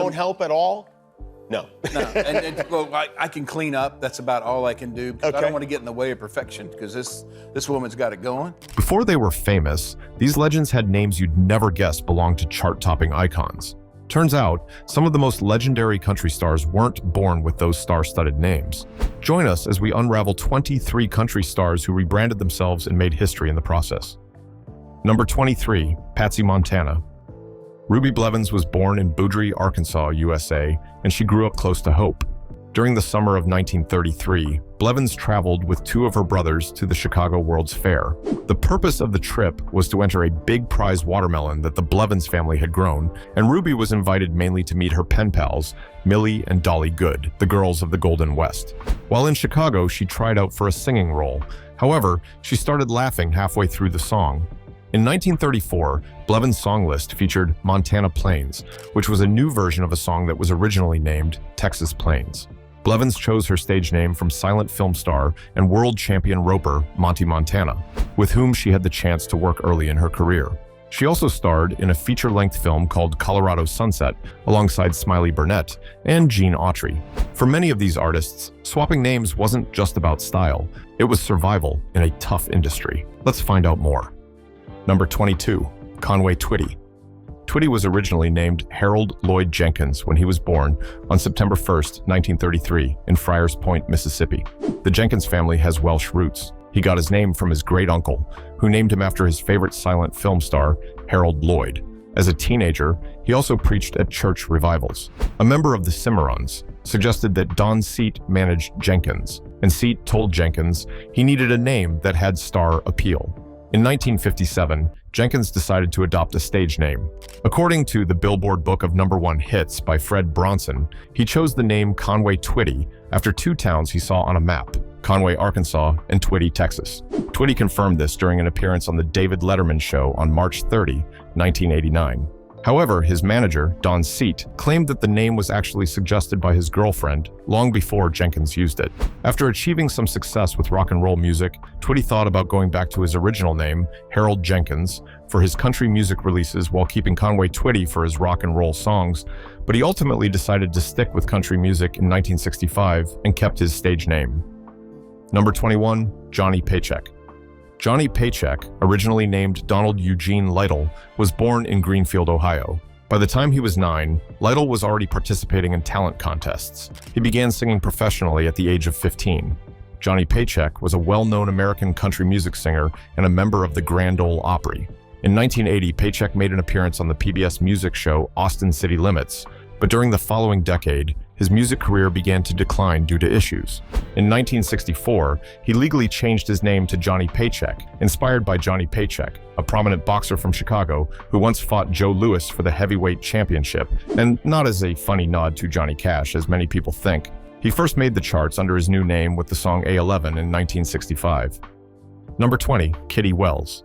don't help at all? No. No, well, I can clean up. That's about all I can do, because I don't want to get in the way of perfection, because this woman's got it going. Before they were famous, these legends had names you'd never guess belonged to chart-topping icons. Turns out, some of the most legendary country stars weren't born with those star-studded names. Join us as we unravel 23 country stars who rebranded themselves and made history in the process. Number 23, Patsy Montana. Ruby Blevins was born in Boudry, Arkansas, USA, and she grew up close to Hope. During the summer of 1933, Blevins traveled with two of her brothers to the Chicago World's Fair. The purpose of the trip was to enter a big prize watermelon that the Blevins family had grown, and Ruby was invited mainly to meet her pen pals, Millie and Dolly Good, the girls of the Golden West. While in Chicago, she tried out for a singing role. However, she started laughing halfway through the song. In 1934, Blevins' song list featured Montana Plains, which was a new version of a song that was originally named Texas Plains. Blevins chose her stage name from silent film star and world champion roper Paty Montana, with whom she had the chance to work early in her career. She also starred in a feature-length film called Colorado Sunset alongside Smiley Burnett and Gene Autry. For many of these artists, swapping names wasn't just about style, it was survival in a tough industry. Let's find out more. Number 22, Conway Twitty. Twitty was originally named Harold Lloyd Jenkins when he was born on September 1st, 1933, in Friars Point, Mississippi. The Jenkins family has Welsh roots. He got his name from his great-uncle, who named him after his favorite silent film star, Harold Lloyd. As a teenager, he also preached at church revivals. A member of the Cimarrons suggested that Don Seat manage Jenkins, and Seat told Jenkins he needed a name that had star appeal. In 1957, Jenkins decided to adopt a stage name. According to the Billboard Book of #1 Hits by Fred Bronson, he chose the name Conway Twitty after two towns he saw on a map, Conway, Arkansas, and Twitty, Texas. Twitty confirmed this during an appearance on the David Letterman Show on March 30, 1989. However, his manager, Don Seat, claimed that the name was actually suggested by his girlfriend long before Jenkins used it. After achieving some success with rock and roll music, Twitty thought about going back to his original name, Harold Jenkins, for his country music releases while keeping Conway Twitty for his rock and roll songs, but he ultimately decided to stick with country music in 1965 and kept his stage name. Number 21, Johnny Paycheck. Johnny Paycheck, originally named Donald Eugene Lytle, was born in Greenfield, Ohio. By the time he was 9, Lytle was already participating in talent contests. He began singing professionally at the age of 15. Johnny Paycheck was a well-known American country music singer and a member of the Grand Ole Opry. In 1980, Paycheck made an appearance on the PBS music show Austin City Limits, but during the following decade, his music career began to decline due to issues. In 1964, he legally changed his name to Johnny Paycheck, inspired by Johnny Paycheck, a prominent boxer from Chicago who once fought Joe Louis for the heavyweight championship, and not as a funny nod to Johnny Cash, as many people think. He first made the charts under his new name with the song A11 in 1965. Number 20, Kitty Wells.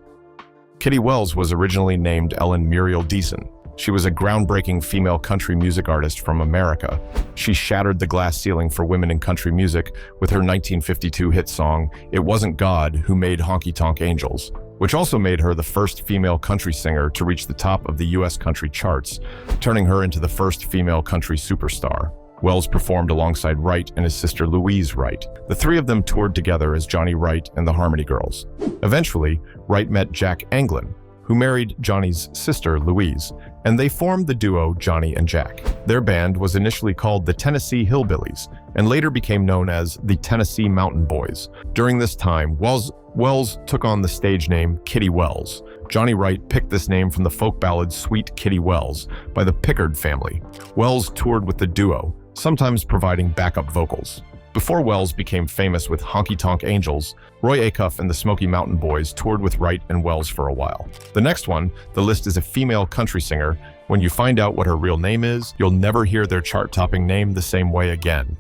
Kitty Wells was originally named Ellen Muriel Deason. She was a groundbreaking female country music artist from America. She shattered the glass ceiling for women in country music with her 1952 hit song, It Wasn't God Who Made Honky Tonk Angels, which also made her the first female country singer to reach the top of the U.S. country charts, turning her into the first female country superstar. Wells performed alongside Wright and his sister Louise Wright. The three of them toured together as Johnny Wright and the Harmony Girls. Eventually, Wright met Jack Anglin, who married Johnny's sister Louise, and they formed the duo Johnny and Jack. Their band was initially called the Tennessee Hillbillies and later became known as the Tennessee Mountain Boys. During this time, Wells took on the stage name Kitty Wells. Johnny Wright picked this name from the folk ballad Sweet Kitty Wells by the Pickard family. Wells toured with the duo, sometimes providing backup vocals. Before Wells became famous with Honky Tonk Angels, Roy Acuff and the Smoky Mountain Boys toured with Wright and Wells for a while. The next one, the list is a female country singer. When you find out what her real name is, you'll never hear their chart-topping name the same way again.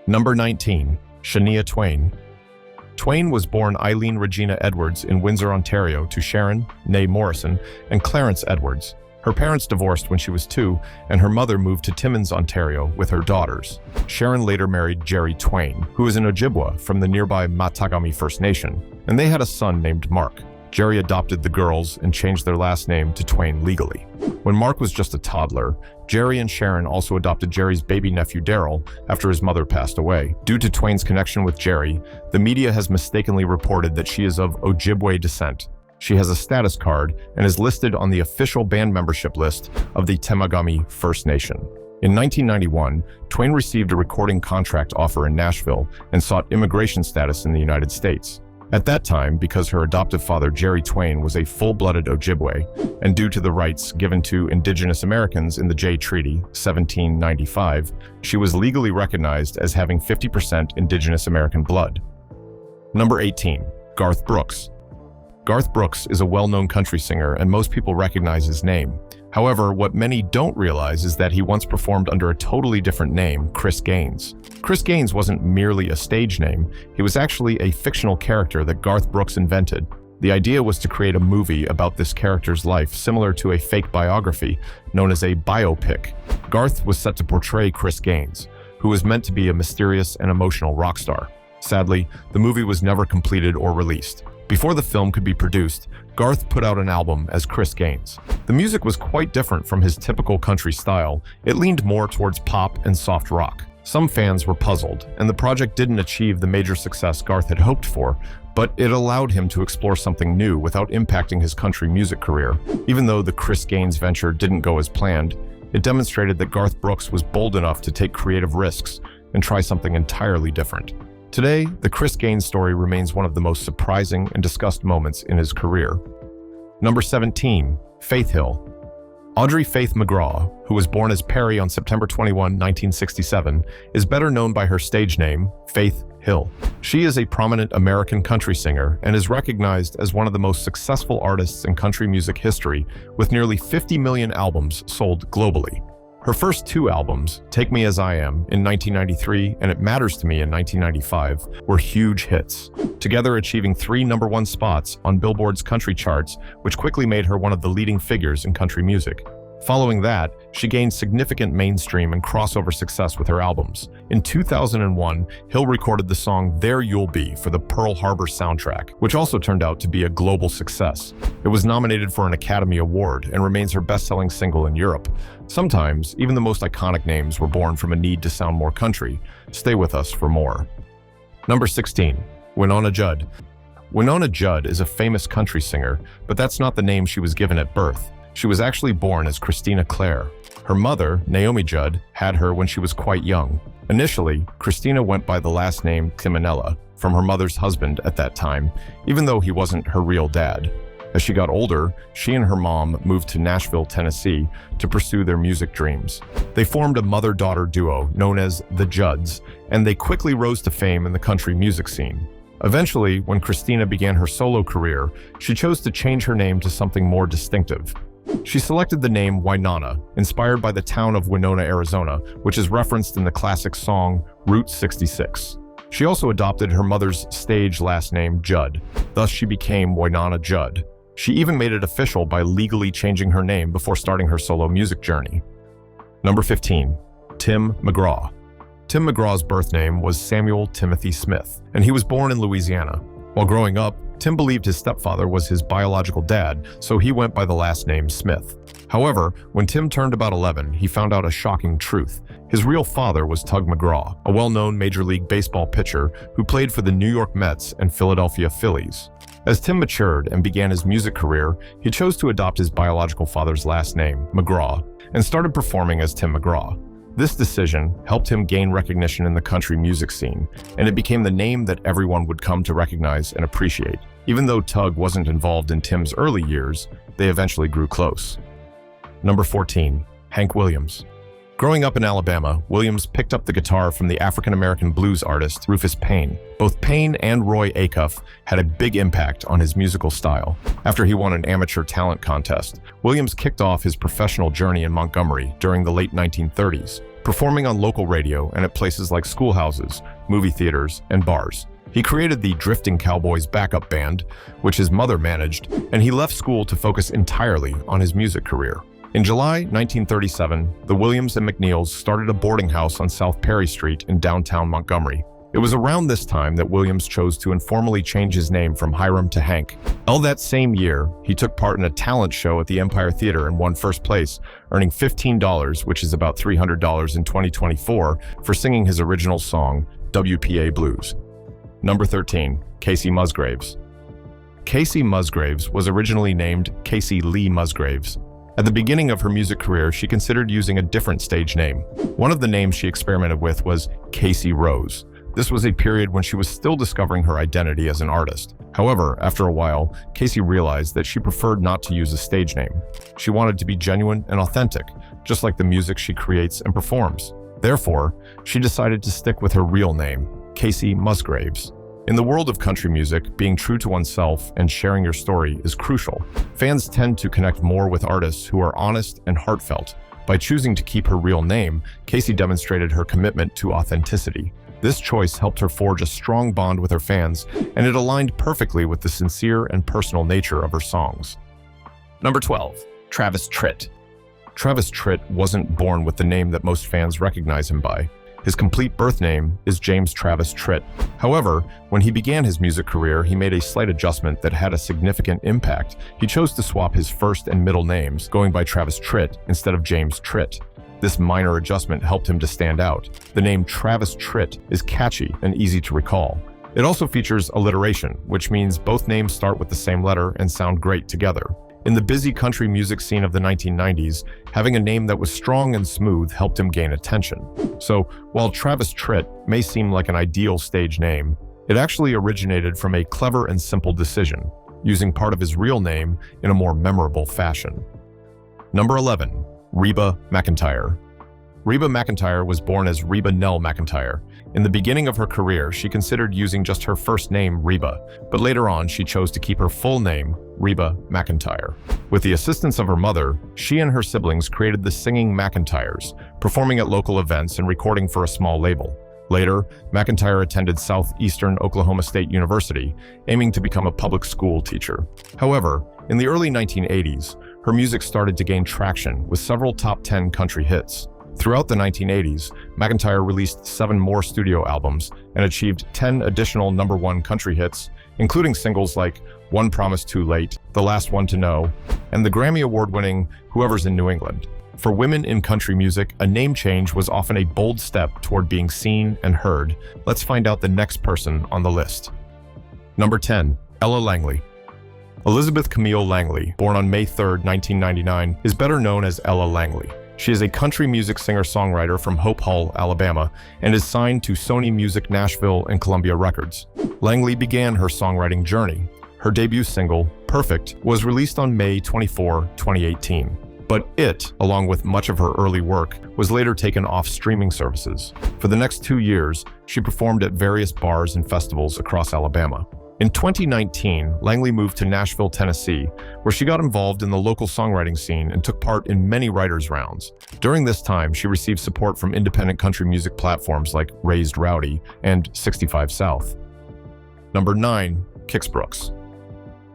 Number 19, Shenia Twain. Twain was born Eileen Regina Edwards in Windsor, Ontario, to Sharon, née Morrison, and Clarence Edwards. Her parents divorced when she was 2, and her mother moved to Timmins, Ontario, with her daughters. Sharon later married Jerry Twain, who was an Ojibwa from the nearby Matagami First Nation, and they had a son named Mark. Jerry adopted the girls and changed their last name to Twain legally. When Mark was just a toddler, Jerry and Sharon also adopted Jerry's baby nephew Daryl after his mother passed away. Due to Twain's connection with Jerry, the media has mistakenly reported that she is of Ojibwe descent. She has a status card and is listed on the official band membership list of the Temagami First Nation. In 1991, Twain received a recording contract offer in Nashville and sought immigration status in the United States. At that time, because her adoptive father Jerry Twain was a full-blooded Ojibwe, and due to the rights given to Indigenous Americans in the Jay Treaty, 1795, she was legally recognized as having 50% Indigenous American blood. Number 18. Garth Brooks. Garth Brooks is a well-known country singer and most people recognize his name. However, what many don't realize is that he once performed under a totally different name, Chris Gaines. Chris Gaines wasn't merely a stage name, he was actually a fictional character that Garth Brooks invented. The idea was to create a movie about this character's life similar to a fake biography known as a biopic. Garth was set to portray Chris Gaines, who was meant to be a mysterious and emotional rock star. Sadly, the movie was never completed or released. Before the film could be produced, Garth put out an album as Chris Gaines. The music was quite different from his typical country style. It leaned more towards pop and soft rock. Some fans were puzzled, and the project didn't achieve the major success Garth had hoped for, but it allowed him to explore something new without impacting his country music career. Even though the Chris Gaines venture didn't go as planned, it demonstrated that Garth Brooks was bold enough to take creative risks and try something entirely different. Today, the Chris Gaines story remains one of the most surprising and discussed moments in his career. Number 17. Faith Hill. Audrey Faith McGrath, who was born as Perry on September 21, 1967, is better known by her stage name, Faith Hill. She is a prominent American country singer and is recognized as one of the most successful artists in country music history, with nearly 50 million albums sold globally. Her first two albums, Take Me As I Am in 1993 and It Matters to Me in 1995, were huge hits, together achieving 3 #1 spots on Billboard's country charts, which quickly made her one of the leading figures in country music. Following that, she gained significant mainstream and crossover success with her albums. In 2001, Hill recorded the song There You'll Be for the Pearl Harbor soundtrack, which also turned out to be a global success. It was nominated for an Academy Award and remains her best-selling single in Europe. Sometimes, even the most iconic names were born from a need to sound more country. Stay with us for more. Number 16. Winona Jud. Winona Jud is a famous country singer, but that's not the name she was given at birth. She was actually born as Christina Clare. Her mother, Naomi Jud, had her when she was quite young. Initially, Christina went by the last name Timonella from her mother's husband at that time, even though he wasn't her real dad. As she got older, she and her mom moved to Nashville, Tennessee to pursue their music dreams. They formed a mother-daughter duo known as the Judds, and they quickly rose to fame in the country music scene. Eventually, when Christina began her solo career, she chose to change her name to something more distinctive. She selected the name Winona, inspired by the town of Winona, Arizona, which is referenced in the classic song Route 66. She also adopted her mother's stage last name, Judd. Thus, she became Winona Jud. She even made it official by legally changing her name before starting her solo music journey. Number 15. Tim McGrath. Tim McGrath's birth name was Samuel Timothy Smith, and he was born in Louisiana. While growing up, Tim believed his stepfather was his biological dad, so he went by the last name Smith. However, when Tim turned about 11, he found out a shocking truth. His real father was Tug McGrath, a well-known Major League Baseball pitcher who played for the New York Mets and Philadelphia Phillies. As Tim matured and began his music career, he chose to adopt his biological father's last name, McGrath, and started performing as Tim McGrath. This decision helped him gain recognition in the country music scene, and it became the name that everyone would come to recognize and appreciate. Even though Tug wasn't involved in Tim's early years, they eventually grew close. Number 14. Hank Williams. Growing up in Alabama, Williams picked up the guitar from the African-American blues artist Rufus Payne. Both Payne and Roy Acuff had a big impact on his musical style. After he won an amateur talent contest, Williams kicked off his professional journey in Montgomery during the late 1930s, performing on local radio and at places like schoolhouses, movie theaters, and bars. He created the Drifting Cowboys backup band, which his mother managed, and he left school to focus entirely on his music career. In July 1937, the Williams and McNeils started a boarding house on South Perry Street in downtown Montgomery. It was around this time that Williams chose to informally change his name from Hiram to Hank. That same year, he took part in a talent show at the Empire Theater and won first place, earning $15, which is about $300 in 2024, for singing his original song, WPA Blues. Number 13, Kacey Musgraves. Kacey Musgraves was originally named Casey Lee Musgraves. At the beginning of her music career, she considered using a different stage name. One of the names she experimented with was Casey Rose. This was a period when she was still discovering her identity as an artist. However, after a while, Kacey realized that she preferred not to use a stage name. She wanted to be genuine and authentic, just like the music she creates and performs. Therefore, she decided to stick with her real name, Kacey Musgraves. In the world of country music, being true to oneself and sharing your story is crucial. Fans tend to connect more with artists who are honest and heartfelt. By choosing to keep her real name, Kacey demonstrated her commitment to authenticity. This choice helped her forge a strong bond with her fans, and it aligned perfectly with the sincere and personal nature of her songs. Number 12, Travis Trit. Travis Trit wasn't born with the name that most fans recognize him by. His complete birth name is James Travis Trit. However, when he began his music career, he made a slight adjustment that had a significant impact. He chose to swap his first and middle names, going by Travis Trit instead of James Trit. This minor adjustment helped him to stand out. The name Travis Trit is catchy and easy to recall. It also features alliteration, which means both names start with the same letter and sound great together. In the busy country music scene of the 1990s, having a name that was strong and smooth helped him gain attention. So, while Travis Trit may seem like an ideal stage name, it actually originated from a clever and simple decision, using part of his real name in a more memorable fashion. Number 11, Reeba McIntyre. Reeba McIntyre was born as Reeba Nell McIntyre. In the beginning of her career, she considered using just her first name, Reeba, but later on she chose to keep her full name, Reeba McIntyre. With the assistance of her mother, she and her siblings created the Singing McIntyres, performing at local events and recording for a small label. Later, McIntyre attended Southeastern Oklahoma State University, aiming to become a public school teacher. However, in the early 1980s, her music started to gain traction with several top 10 country hits. Throughout the 1980s, McIntyre released 7 more studio albums and achieved 10 additional #1 country hits, including singles like One Promise Too Late, The Last One to Know, and the Grammy Award-winning Whoever's in New England. For women in country music, a name change was often a bold step toward being seen and heard. Let's find out the next person on the list. Number 10, Ella Langley. Elizabeth Camille Langley, born on May 3, 1999, is better known as Ella Langley. She is a country music singer-songwriter from Hope Hull, Alabama, and is signed to Sony Music Nashville and Columbia Records. Langley began her songwriting journey. Her debut single, Perfect, was released on May 24, 2018. But it, along with much of her early work, was later taken off streaming services. For the next 2 years, she performed at various bars and festivals across Alabama. In 2019, Langley moved to Nashville, Tennessee, where she got involved in the local songwriting scene and took part in many writers' rounds. During this time, she received support from independent country music platforms like Raised Rowdy and 65 South. Number 9, Kix Brooks.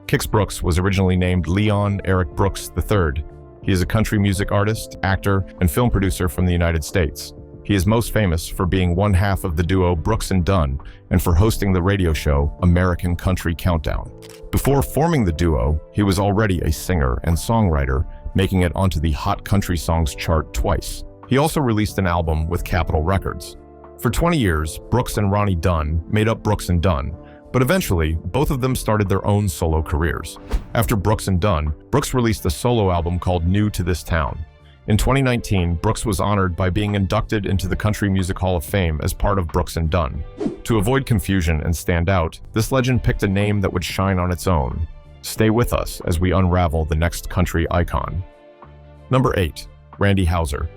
Kix Brooks was originally named Leon Eric Brooks III. He is a country music artist, actor, and film producer from the United States. He is most famous for being one half of the duo Brooks and Dunn and for hosting the radio show American Country Countdown. Before forming the duo, he was already a singer and songwriter, making it onto the Hot Country Songs chart twice. He also released an album with Capitol Records. For 20 years, Brooks and Ronnie Dunn made up Brooks and Dunn, but eventually, both of them started their own solo careers. After Brooks and Dunn, Brooks released a solo album called New to This Town. In 2019, Brooks was honored by being inducted into the Country Music Hall of Fame as part of Brooks and Dunn. To avoid confusion and stand out, this legend picked a name that would shine on its own. Stay with us as we unravel the next country icon. Number 8, Randy Houser.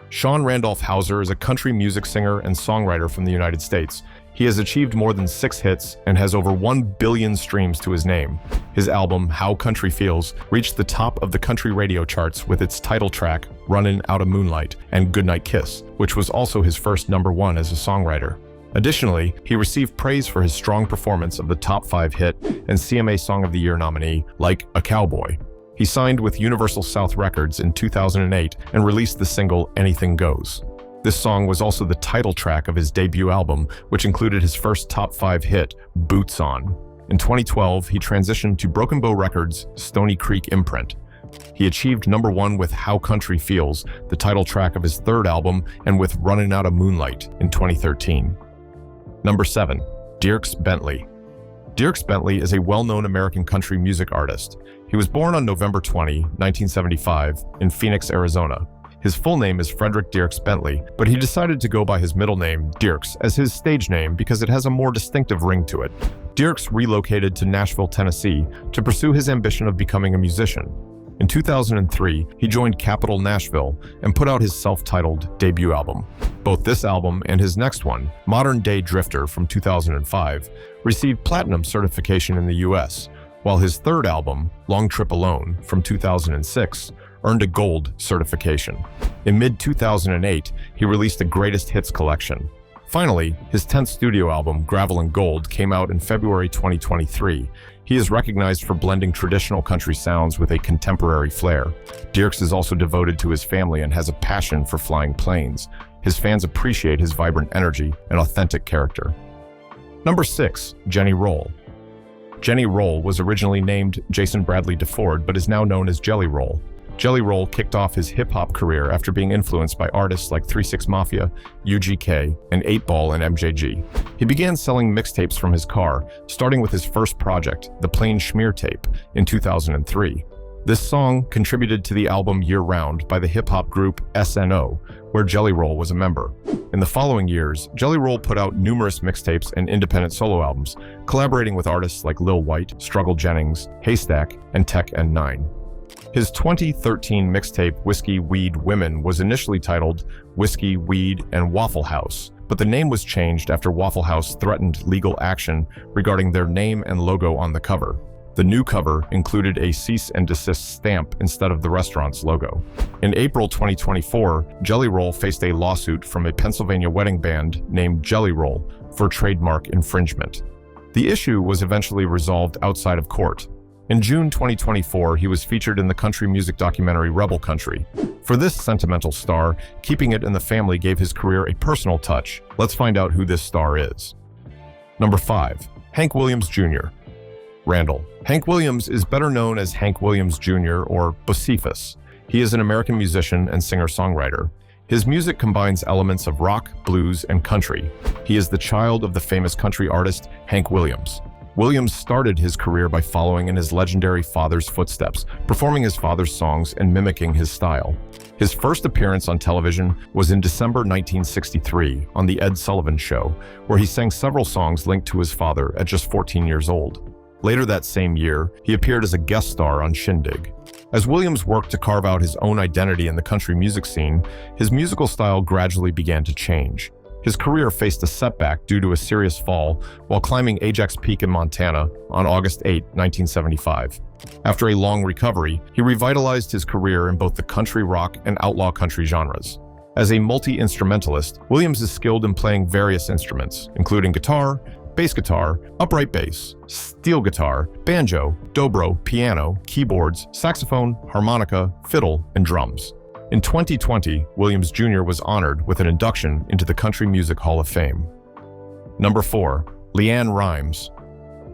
Sean Randolph Houser is a country music singer and songwriter from the United States. He has achieved more than 6 hits and has over 1 billion streams to his name. His album, How Country Feels, reached the top of the country radio charts with its title track, Runnin' Outta Moonlight, and Goodnight Kiss, which was also his first #1 as a songwriter. Additionally, he received praise for his strong performance of the top 5 hit and CMA Song of the Year nominee, Like a Cowboy. He signed with Universal South Records in 2008 and released the single Anything Goes. This song was also the title track of his debut album, which included his first top 5 hit, Boots On. In 2012, he transitioned to Broken Bow Records' Stony Creek imprint. He achieved #1 with How Country Feels, the title track of his third album, and with Runnin' Out of Moonlight in 2013. Number 7. Derks Bentley. Derks Bentley is a well-known American country music artist. He was born on November 20, 1975, in Phoenix, Arizona. His full name is Frederick Derks Bentley, but he decided to go by his middle name, Derks, as his stage name because it has a more distinctive ring to it. Derks relocated to Nashville, Tennessee, to pursue his ambition of becoming a musician. In 2003, he joined Capitol Nashville and put out his self-titled debut album. Both this album and his next one, Modern Day Drifter from 2005, received platinum certification in the US, while his third album, Long Trip Alone from 2006, earned a gold certification. In mid-2008, he released a greatest hits collection. Finally, his 10th studio album, Gravel and Gold, came out in February 2023. He is recognized for blending traditional country sounds with a contemporary flair. Derks is also devoted to his family and has a passion for flying planes. His fans appreciate his vibrant energy and authentic character. Number 6. Jenny Roll. Jenny Roll was originally named Jason Bradley DeFord, but is now known as Jelly Roll. Jelly Roll kicked off his hip-hop career after being influenced by artists like 3 6 Mafia, UGK, and 8 Ball and MJG. He began selling mixtapes from his car, starting with his first project, The Plain Schmear Tape, in 2003. This song contributed to the album Year Round by the hip-hop group SNO, where Jelly Roll was a member. In the following years, Jelly Roll put out numerous mixtapes and independent solo albums, collaborating with artists like Lil White, Struggle Jennings, Haystack, and Tech N9. His 2013 mixtape Whiskey, Weed, Women was initially titled Whiskey, Weed, and Waffle House, but the name was changed after Waffle House threatened legal action regarding their name and logo on the cover. The new cover included a cease and desist stamp instead of the restaurant's logo. In April 2024, Jelly Roll faced a lawsuit from a Pennsylvania wedding band named Jelly Roll for trademark infringement. The issue was eventually resolved outside of court. In June 2024, he was featured in the country music documentary Rebel Country. For this sentimental star, keeping it in the family gave his career a personal touch. Let's find out who this star is. Number 5. Hank Williams Jr. Randall. Hank Williams is better known as Hank Williams Jr. or Bocephus. He is an American musician and singer-songwriter. His music combines elements of rock, blues, and country. He is the child of the famous country artist Hank Williams. Williams started his career by following in his legendary father's footsteps, performing his father's songs and mimicking his style. His first appearance on television was in December 1963 on The Ed Sullivan Show, where he sang several songs linked to his father at just 14 years old. Later that same year, he appeared as a guest star on Shindig. As Williams worked to carve out his own identity in the country music scene, his musical style gradually began to change. His career faced a setback due to a serious fall while climbing Ajax Peak in Montana on August 8, 1975. After a long recovery, he revitalized his career in both the country rock and outlaw country genres. As a multi-instrumentalist, Williams is skilled in playing various instruments, including guitar, bass guitar, upright bass, steel guitar, banjo, dobro, piano, keyboards, saxophone, harmonica, fiddle, and drums. In 2020, Williams Jr. was honored with an induction into the Country Music Hall of Fame. Number 4. Leanne Rimes.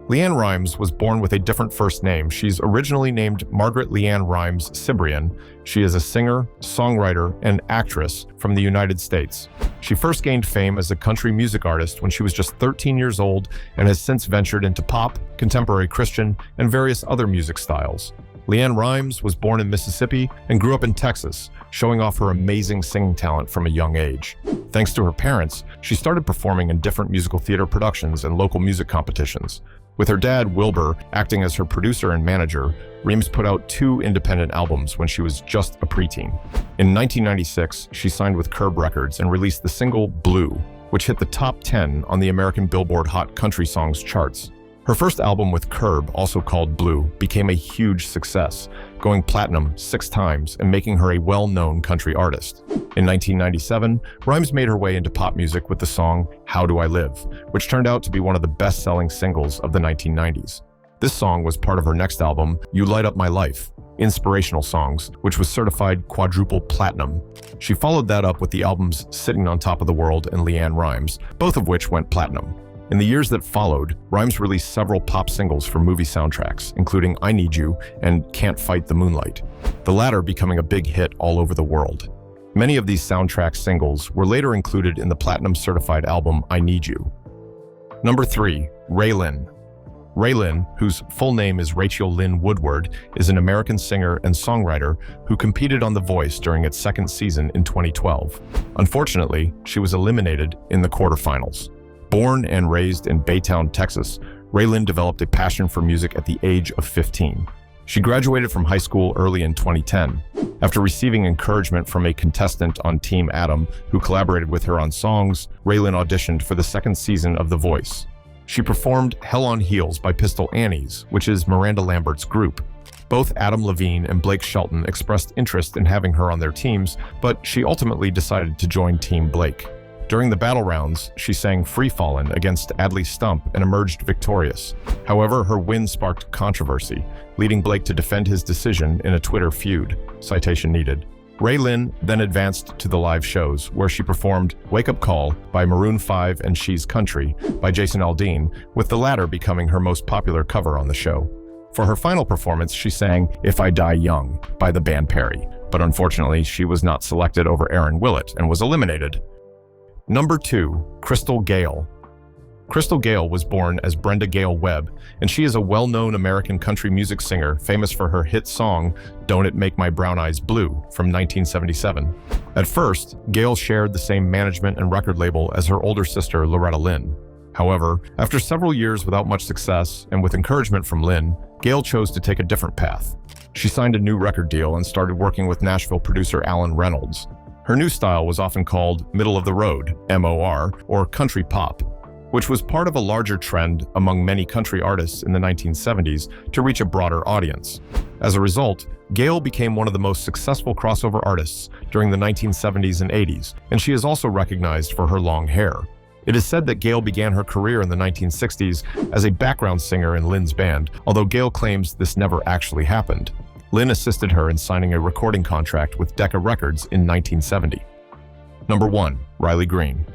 Leanne Rimes was born with a different first name. She's originally named Margaret Leanne Rimes Cibrian. She is a singer, songwriter, and actress from the United States. She first gained fame as a country music artist when she was just 13 years old and has since ventured into pop, contemporary Christian, and various other music styles. Leanne Rimes was born in Mississippi and grew up in Texas, showing off her amazing singing talent from a young age. Thanks to her parents, she started performing in different musical theater productions and local music competitions. With her dad, Wilbur, acting as her producer and manager, Rimes put out 2 independent albums when she was just a preteen. In 1996, she signed with Curb Records and released the single Blue, which hit the top 10 on the American Billboard Hot Country Songs charts. Her first album with Curb, also called Blue, became a huge success, going platinum 6 times and making her a well-known country artist. In 1997, Rimes made her way into pop music with the song How Do I Live, which turned out to be one of the best-selling singles of the 1990s. This song was part of her next album, You Light Up My Life, Inspirational Songs, which was certified quadruple platinum. She followed that up with the albums Sitting on Top of the World and Leanne Rimes, both of which went platinum. In the years that followed, Rimes released several pop singles for movie soundtracks, including I Need You and Can't Fight the Moonlight, the latter becoming a big hit all over the world. Many of these soundtrack singles were later included in the platinum-certified album I Need You. Number 3, Railen. Railen, whose full name is Railen Woodward, is an American singer and songwriter who competed on The Voice during its second season in 2012. Unfortunately, she was eliminated in the quarterfinals. Born and raised in Baytown, Texas, Railen developed a passion for music at the age of 15. She graduated from high school early in 2010. After receiving encouragement from a contestant on Team Adam who collaborated with her on songs, Railen auditioned for the second season of The Voice. She performed Hell on Heels by Pistol Annies, which is Miranda Lambert's group. Both Adam Levine and Blake Shelton expressed interest in having her on their teams, but she ultimately decided to join Team Blake. During the battle rounds, she sang Free Fallin' against Adley Stump and emerged victorious. However, her win sparked controversy, leading Blake to defend his decision in a Twitter feud. Citation needed. Railen then advanced to the live shows, where she performed Wake Up Call by Maroon 5 and She's Country by Jason Aldean, with the latter becoming her most popular cover on the show. For her final performance, she sang If I Die Young by the band Perry, but unfortunately, she was not selected over Aaron Willett and was eliminated. Number 2, Crystal Gayle. Crystal Gayle was born as Brenda Gayle Webb, and she is a well-known American country music singer famous for her hit song, Don't It Make My Brown Eyes Blue, from 1977. At first, Gayle shared the same management and record label as her older sister, Loretta Lynn. However, after several years without much success, and with encouragement from Lynn, Gayle chose to take a different path. She signed a new record deal and started working with Nashville producer Alan Reynolds. Her new style was often called middle of the road, MOR, or country pop, which was part of a larger trend among many country artists in the 1970s to reach a broader audience. As a result, Gayle became one of the most successful crossover artists during the 1970s and 80s, and she is also recognized for her long hair. It is said that Gayle began her career in the 1960s as a background singer in Lynn's band, although Gayle claims this never actually happened. Lynn assisted her in signing a recording contract with Decca Records in 1970. Number 1, Riley Green.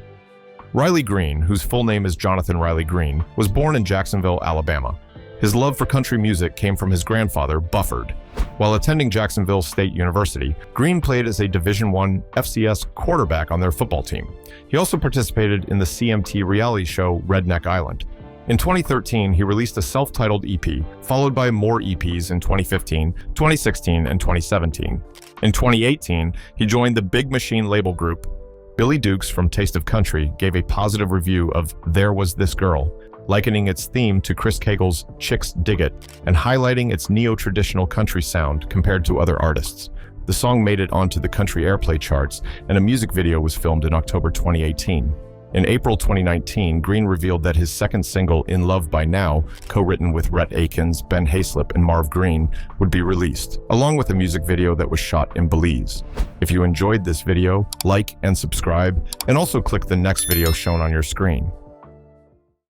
Riley Green, whose full name is Jonathan Riley Green, was born in Jacksonville, Alabama. His love for country music came from his grandfather, Bufford. While attending Jacksonville State University, Green played as a Division I FCS quarterback on their football team. He also participated in the CMT reality show Redneck Island. In 2013, he released a self-titled EP, followed by more EPs in 2015, 2016, and 2017. In 2018, he joined the Big Machine label group. Billy Dukes from Taste of Country gave a positive review of There Was This Girl, likening its theme to Chris Cagle's Chicks Dig It and highlighting its neo-traditional country sound compared to other artists. The song made it onto the country airplay charts, and a music video was filmed in October 2018. In April 2019, Green revealed that his second single, In Love by Now, co-written with Rhett Akins, Ben Hayslip, and Marv Green, would be released, along with a music video that was shot in Belize. If you enjoyed this video, like and subscribe, and also click the next video shown on your screen.